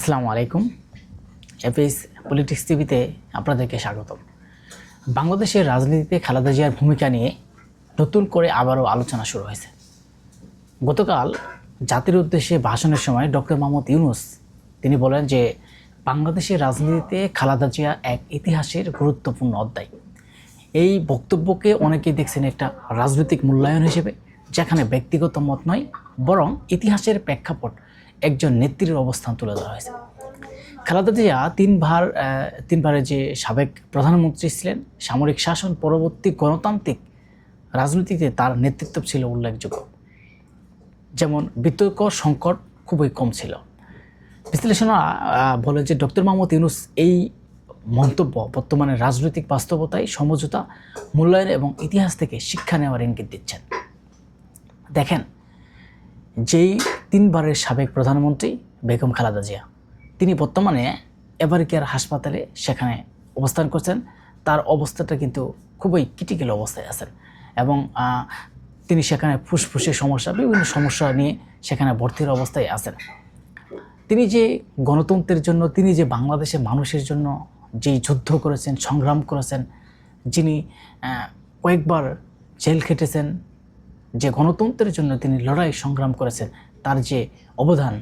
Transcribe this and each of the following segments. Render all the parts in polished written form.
আসসালামু আলাইকুম। APS politics টিভিতে আপনাদেরকে স্বাগতম। বাংলাদেশের রাজনীতিতে খালেদা জিয়ার ভূমিকা নিয়ে নতুন করে আবারও আলোচনা শুরু হয়েছে। গতকাল জাতির উদ্দেশ্যে ভাষণের সময় ডক্টর মোহাম্মদ ইউনূস তিনি বলেন যে বাংলাদেশের রাজনীতিতে খালেদা জিয়া এক ইতিহাসের গুরুত্বপূর্ণ অধ্যায়। এই বক্তব্যকে অনেকেই দেখছেন একটা রাজনৈতিক মূল্যায়ন হিসেবে, যেখানে ব্যক্তিগত মত নয় বরং ইতিহাসের প্রেক্ষাপট একজন নেত্রীর অবস্থান তুলে ধরা হয়েছে। খালেদা জিয়া তিনবারের যে সাবেক প্রধানমন্ত্রী ছিলেন, সামরিক শাসন পরবর্তী গণতান্ত্রিক রাজনীতিতে তার নেতৃত্ব ছিল উল্লেখযোগ্য। যেমন বিতর্ক সংকট খুবই কম ছিল। বিশ্লেষণরা বলে যে ডক্টর মোহাম্মদ ইউনূস এই মন্তব্য বর্তমানে রাজনৈতিক বাস্তবতায় সমঝোতা, মূল্যায়ন এবং ইতিহাস থেকে শিক্ষা নেওয়ার ইঙ্গিত দিচ্ছেন। দেখেন, যেই তিনবারের সাবেক প্রধানমন্ত্রী বেগম খালেদা জিয়া তিনি বর্তমানে এভারকেয়ার হাসপাতালে সেখানে অবস্থান করছেন। তার অবস্থাটা কিন্তু খুবই ক্রিটিক্যাল অবস্থায় আছেন এবং তিনি সেখানে ফুসফুসের সমস্যা, বিভিন্ন সমস্যা নিয়ে সেখানে ভর্তির অবস্থায় আছেন। তিনি যে গণতন্ত্রের জন্য, তিনি যে বাংলাদেশের মানুষের জন্য যেই যুদ্ধ করেছেন, সংগ্রাম করেছেন, যিনি কয়েকবার জেল খেটেছেন, যে গণতন্ত্রের জন্য তিনি লড়াই সংগ্রাম করেছেন, তার যে অবদান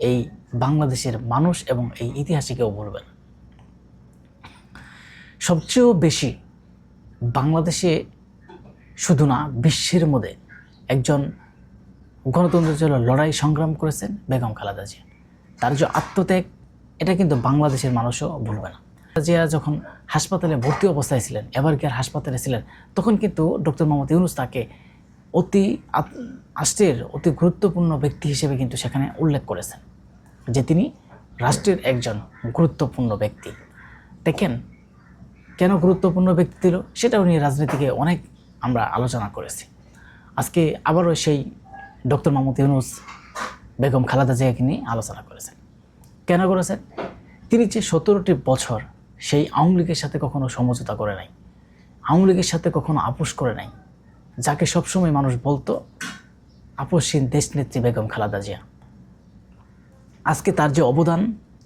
এই বাংলাদেশের মানুষ এবং এই ইতিহাসে কেউ ভুলবে না। সবচেয়ে বেশি বাংলাদেশে শুধু না, বিশ্বের মধ্যে একজন গণতন্ত্রের জন্য লড়াই সংগ্রাম করেছেন বেগম খালেদা জিয়া। তার যে আত্মত্যাগ, এটা কিন্তু বাংলাদেশের মানুষও ভুলবে না। জিয়া যখন হাসপাতালে ভর্তি অবস্থায় ছিলেন, এভারকেয়ার হাসপাতালে ছিলেন, তখন কিন্তু ডক্টর মোহাম্মদ ইউনূস তাকে অতি গুরুত্বপূর্ণ ব্যক্তি হিসেবে কিন্তু সেখানে উল্লেখ করেছেন যে তিনি রাষ্ট্রের একজন গুরুত্বপূর্ণ ব্যক্তি। দেখেন, কেন গুরুত্বপূর্ণ ব্যক্তি ছিল সেটাও নিয়ে রাজনীতিকে অনেক আমরা আলোচনা করেছি। আজকে আবারও সেই ডক্টর মোহাম্মদ ইউনূস বেগম খালেদা জিয়াকে নিয়ে আলোচনা করেছেন। কেন করেছেন? তিনি যে 17টি বছর সেই আওয়ামী লীগের সাথে কখনো সমঝোতা করে নাই, আওয়ামী লীগের সাথে কখনো আপোষ করে নাই, যাকে সবসময় মানুষ বলতো আপোষহীন দেশনেত্রী বেগম খালেদা জিয়া। আজকে তার যে অবদান,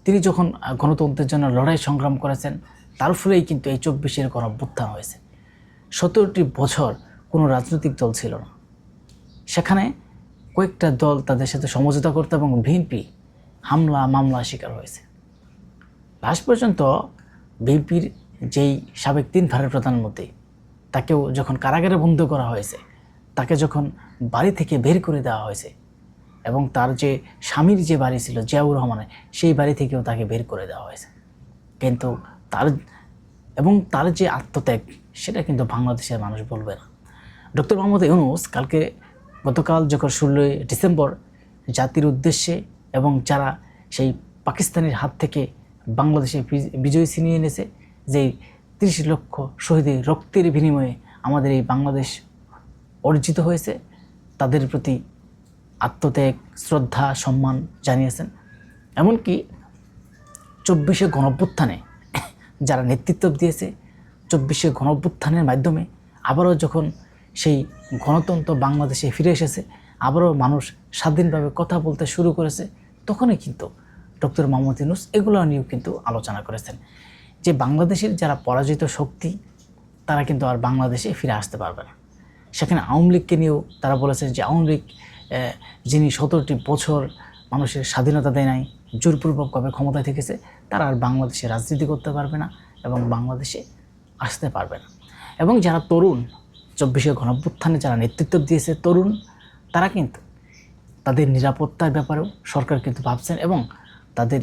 তিনি যখন গণতন্ত্রের জন্য লড়াই সংগ্রাম করেছেন, তার ফলেই কিন্তু এই 24-এর গণঅভ্যুত্থান হয়েছে। 17টি বছর কোনো রাজনৈতিক দল ছিল না, সেখানে কয়েকটা দল তাদের সাথে সমঝোতা করতে এবং বিএনপি হামলা মামলা শিকার হয়েছে। লাস্ট পর্যন্ত বিএনপির যেই সাবেক 3বারের প্রধানমন্ত্রী, তাকেও যখন কারাগারে বন্ধ করা হয়েছে, তাকে যখন বাড়ি থেকে বের করে দেওয়া হয়েছে এবং তার যে স্বামীর যে বাড়ি ছিল জিয়াউর রহমানের, সেই বাড়ি থেকেও তাকে বের করে দেওয়া হয়েছে। কিন্তু তার যে আত্মত্যাগ, সেটা কিন্তু বাংলাদেশের মানুষ বলবে না। ডক্টর মোহাম্মদ ইউনূস গতকাল যখন 16ই ডিসেম্বর জাতির উদ্দেশ্যে এবং যারা সেই পাকিস্তানের হাত থেকে বাংলাদেশে বিজয় ছিনিয়ে এনেছে, যে 30 লক্ষ শহীদের রক্তের বিনিময়ে আমাদের এই বাংলাদেশ অর্জিত হয়েছে, তাদের প্রতি আত্মত্যাগ, শ্রদ্ধা, সম্মান জানিয়েছেন। এমনকি 24শে গণঅভ্যুত্থানে যারা নেতৃত্ব দিয়েছে, 24শে গণঅভ্যুত্থানের মাধ্যমে আবারও যখন সেই গণতন্ত্র বাংলাদেশে ফিরে এসেছে, আবারও মানুষ স্বাধীনভাবে কথা বলতে শুরু করেছে, তখনই কিন্তু ডক্টর মোহাম্মদ ইউনূস এগুলো নিয়েও কিন্তু আলোচনা করেছেন যে বাংলাদেশের যারা পরাজিত শক্তি, তারা কিন্তু আর বাংলাদেশে ফিরে আসতে পারবে না। সেখানে আওয়ামী লীগকে নিয়েও তারা বলেছেন যে আওয়ামী লীগ যিনি 17টি বছর মানুষের স্বাধীনতা দেয় নাই, জোরপূর্বকভাবে ক্ষমতায় থেকেছে, তারা আর বাংলাদেশে রাজনীতি করতে পারবে না এবং বাংলাদেশে আসতে পারবে না। এবং যারা তরুণ, 24শে গণঅভ্যুত্থানে যারা নেতৃত্ব দিয়েছে তরুণ, তারা কিন্তু তাদের নিরাপত্তার ব্যাপারেও সরকার কিন্তু ভাবছেন এবং তাদের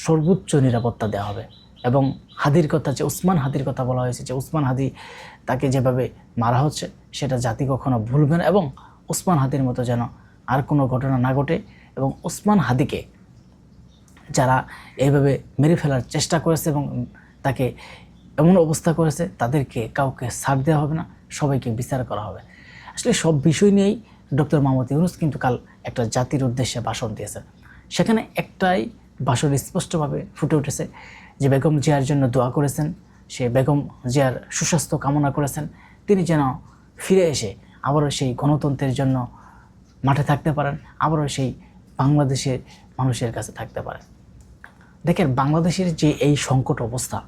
সর্বোচ্চ নিরাপত্তা দেওয়া হবে। এবং হাদির কথা, যে ওসমান হাদির কথা বলা হয়েছে, যে ওসমান হাদি তাকে যেভাবে মারা হচ্ছে, সেটা জাতি কখনো ভুলবে না এবং ওসমান হাদির মতো যেন আর কোনো ঘটনা না ঘটে। এবং ওসমান হাদিকে যারা এইভাবে মেরে ফেলার চেষ্টা করেছে এবং তাকে এমন অবস্থা করেছে, তাদেরকে কাউকে ছাড় দেওয়া হবে না, সবাইকে বিচার করা হবে। আসলে সব বিষয় নিয়েই ডক্টর মোহাম্মদ ইউনূস কিন্তু কাল একটা জাতির উদ্দেশ্যে ভাষণ দিয়েছেন। সেখানে একটাই ভাষণ স্পষ্টভাবে ফুটে উঠেছে যে বেগম জিয়ার জন্য দোয়া করেছেন, সে বেগম জিয়ার সুস্বাস্থ্য কামনা করেছেন, তিনি যেন ফিরে এসে আবারও সেই গণতন্ত্রের জন্য মাঠে থাকতে পারেন, আবারও সেই বাংলাদেশের মানুষের কাছে থাকতে পারেন। দেখেন বাংলাদেশের যে এই সংকট অবস্থা,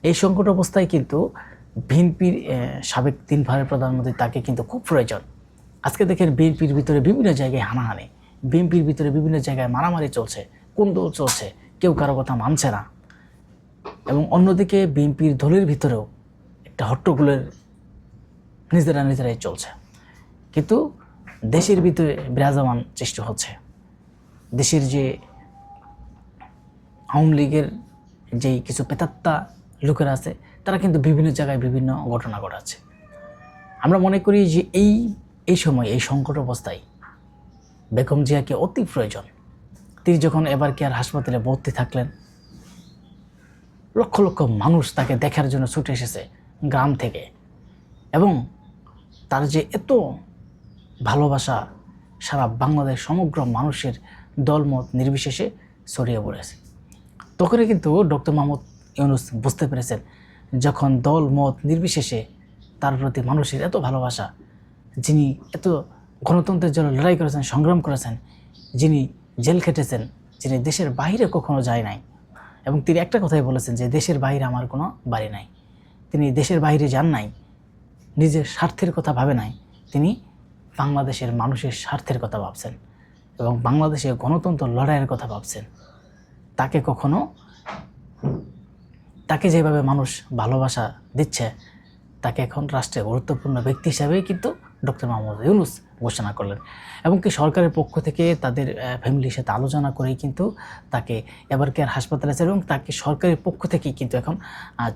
এই সংকট অবস্থায় কিন্তু বিএনপির সাবেক 3 বারের প্রধানমন্ত্রী তাকে কিন্তু খুব প্রয়োজন। আজকে দেখেন বিএনপির ভিতরে বিভিন্ন জায়গায় হানাহানি, বিএনপির ভিতরে বিভিন্ন জায়গায় মারামারি চলছে, কোন্দল চলছে, কেউ কারো কথা মানছে না। এবং অন্যদিকে বিএনপির দলের ভিতরেও একটা হট্টগোলের নিজেরাই চলছে। কিন্তু দেশের ভিতরে বিরাজমান সৃষ্টি হচ্ছে। দেশের যে আওয়ামী লীগের যেই কিছু পেতাত্তা লোকেরা আছে তারা কিন্তু বিভিন্ন জায়গায় বিভিন্ন ঘটনা ঘটাচ্ছে। আমরা মনে করি যে এই সময় এই সংকট অবস্থায় বেগম জিয়াকে অতি প্রয়োজন। তিনি যখন এবার কেয়ার হাসপাতালে ভর্তি থাকলেন, লক্ষ লক্ষ মানুষ তাকে দেখার জন্য ছুটে এসেছে গ্রাম থেকে, এবং তার যে এত ভালোবাসা সারা বাংলাদেশ সমগ্র মানুষের দলমত নির্বিশেষে ছড়িয়ে পড়েছে। তখনই কিন্তু ডক্টর মোহাম্মদ ইউনূস বুঝতে পেরেছেন, যখন দল মত নির্বিশেষে তার প্রতি মানুষের এত ভালোবাসা, যিনি এত গণতন্ত্রের জন্য লড়াই করেছেন, সংগ্রাম করেছেন, যিনি জেল খেটেছেন, যিনি দেশের বাইরে কখনো যায় নাই, এবং তিনি একটা কথাই বলেছেন যে দেশের বাইরে আমার কোনো বাড়ি নাই। তিনি দেশের বাইরে যান নাই, নিজের স্বার্থের কথা ভাবে নাই, তিনি বাংলাদেশের মানুষের স্বার্থের কথা ভাবছেন এবং বাংলাদেশের গণতন্ত্র লড়াইয়ের কথা ভাবছেন। তাকে যেভাবে মানুষ ভালোবাসা দিচ্ছে, তাকে এখন রাষ্ট্রের গুরুত্বপূর্ণ ব্যক্তি হিসাবেই কিন্তু ডক্টর মোহাম্মদ ইউনূস ঘোষণা করলেন। এবং কি সরকারের পক্ষ থেকে তাদের ফ্যামিলির সাথে আলোচনা করেই কিন্তু তাকে এবার কেয়ার হাসপাতালে আছে, এবং তাকে সরকারের পক্ষ থেকেই কিন্তু এখন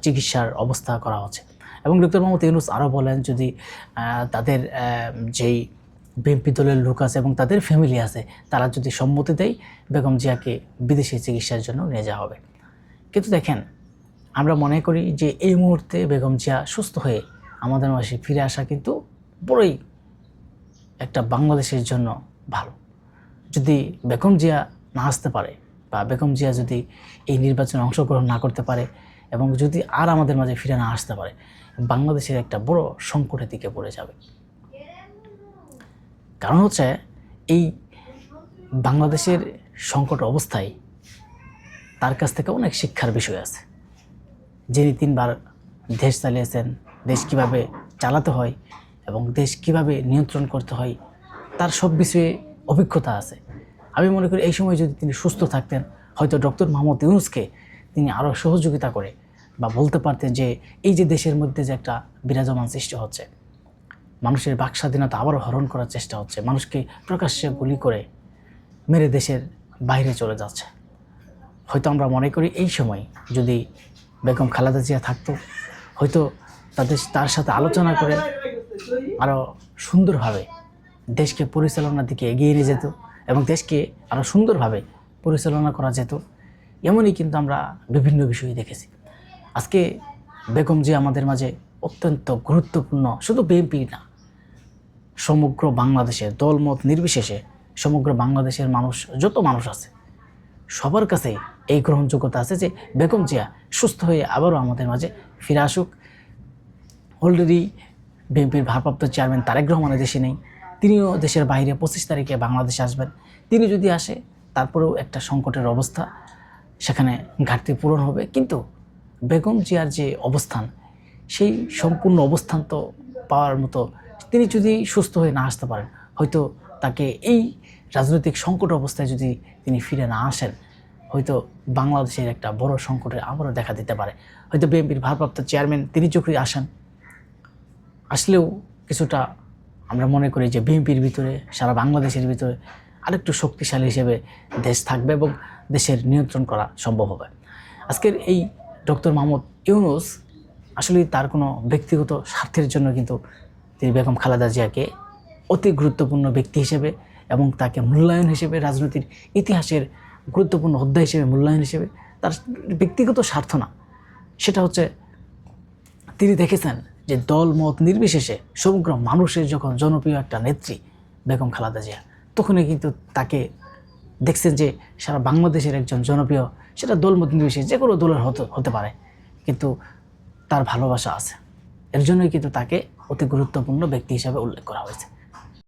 চিকিৎসার অবস্থা করা হচ্ছে। এবং ডক্টর মোহাম্মদ ইউনূস আরও বলেন, যদি তাদের যেই বিএনপি দলের লোক আছে এবং তাদের ফ্যামিলি আছে, তারা যদি সম্মতি দেয়, বেগম জিয়াকে বিদেশি চিকিৎসার জন্য নিয়ে যাওয়া হবে। কিন্তু দেখেন, আমরা মনে করি যে এই মুহূর্তে বেগম জিয়া সুস্থ হয়ে আমাদের মাঝে ফিরে আসা কিন্তু বড়ই একটা বাংলাদেশের জন্য ভালো। যদি বেগম জিয়া না আসতে পারে, বা বেগম জিয়া যদি এই নির্বাচনে অংশগ্রহণ না করতে পারে, এবং যদি আর আমাদের মাঝে ফিরে না আসতে পারে, বাংলাদেশের একটা বড় সংকটের দিকে পড়ে যাবে। কারণ হচ্ছে এই বাংলাদেশের সংকট অবস্থায় তার কাছ থেকে অনেক শিক্ষার বিষয় আছে। যিনি 3 বার দেশ চালিয়েছেন, দেশ কিভাবে চালাতে হয় এবং দেশ কিভাবে নিয়ন্ত্রণ করতে হয়, তার সব বিষয়ে অভিজ্ঞতা আছে। আমি মনে করি এই সময় যদি তিনি সুস্থ থাকতেন, হয়তো ডক্টর মোহাম্মদ ইউনূসকে তিনি আরও সহযোগিতা করে বা বলতে পারতেন যে এই যে দেশের মধ্যে যে একটা বিরাজমান সৃষ্টি হচ্ছে, মানুষের বাক স্বাধীনতা আবারও হরণ করার চেষ্টা হচ্ছে, মানুষকে প্রকাশ্যে গুলি করে মেরে দেশের বাইরে চলে যাচ্ছে, হয়তো আমরা মনে করি এই সময় যদি বেগম খালেদা জিয়া থাকতো, হয়তো তার সাথে আলোচনা করে আরও সুন্দরভাবে দেশকে পরিচালনার দিকে এগিয়ে নিয়ে যেত এবং দেশকে আরও সুন্দরভাবে পরিচালনা করা যেত। এমনই কিন্তু আমরা বিভিন্ন বিষয় দেখেছি। আজকে বেগম জিয়া আমাদের মাঝে অত্যন্ত গুরুত্বপূর্ণ, শুধু বিএনপি না, সমগ্র বাংলাদেশের দলমত নির্বিশেষে সমগ্র বাংলাদেশের মানুষ, যত মানুষ আছে সবার কাছেই এই গ্রহণযোগ্যতা আছে যে বেগম জিয়া সুস্থ হয়ে আবারও আমাদের মাঝে ফিরে আসুক। অলরেডি বিএনপির ভারপ্রাপ্ত চেয়ারম্যান তারেক রহমানের দেশে নেই, তিনিও দেশের বাইরে 25 তারিখে বাংলাদেশে আসবেন। তিনি যদি আসে, তারপরেও একটা সংকটের অবস্থা, সেখানে ঘাটতি পূরণ হবে। কিন্তু বেগম জিয়ার যে অবস্থান, সেই সম্পূর্ণ অবস্থান তো পাওয়ার মতো, তিনি যদি সুস্থ হয়ে না আসতে পারেন, হয়তো তাকে এই রাজনৈতিক সংকট অবস্থায় যদি তিনি ফিরে না আসেন, হয়তো বাংলাদেশের একটা বড় সংকটের আবারও দেখা দিতে পারে। হয়তো বিএনপির ভারপ্রাপ্ত চেয়ারম্যান তিনি যখনই আসলেও কিছুটা আমরা মনে করি যে বিএনপির ভিতরে, সারা বাংলাদেশের ভিতরে আরেকটু শক্তিশালী হিসেবে দেশ থাকবে এবং দেশের নিয়ন্ত্রণ করা সম্ভব হবে। আজকের এই ডক্টর মোহাম্মদ ইউনূস আসলে তার কোনো ব্যক্তিগত স্বার্থের জন্য কিন্তু তিনি বেগম খালেদা জিয়াকে অতি গুরুত্বপূর্ণ ব্যক্তি হিসেবে এবং তাকে মূল্যায়ন হিসেবে, রাজনীতির ইতিহাসের গুরুত্বপূর্ণ অধ্যায় হিসেবে মূল্যায়ন হিসেবে, তার ব্যক্তিগত স্বার্থ না, সেটা হচ্ছে তিনি দেখেছেন যে দল মত নির্বিশেষে সমগ্র মানুষের যখন জনপ্রিয় একটা নেত্রী বেগম খালেদা জিয়া, তখনই কিন্তু তাকে দেখছেন যে সারা বাংলাদেশের একজন জনপ্রিয়, সেটা দল মত নির্বিশেষে যে কোনো দলের হতে পারে, কিন্তু তার ভালোবাসা আছে। এর জন্যই কিন্তু তাকে অতি গুরুত্বপূর্ণ ব্যক্তি হিসাবে উল্লেখ করা হয়েছে।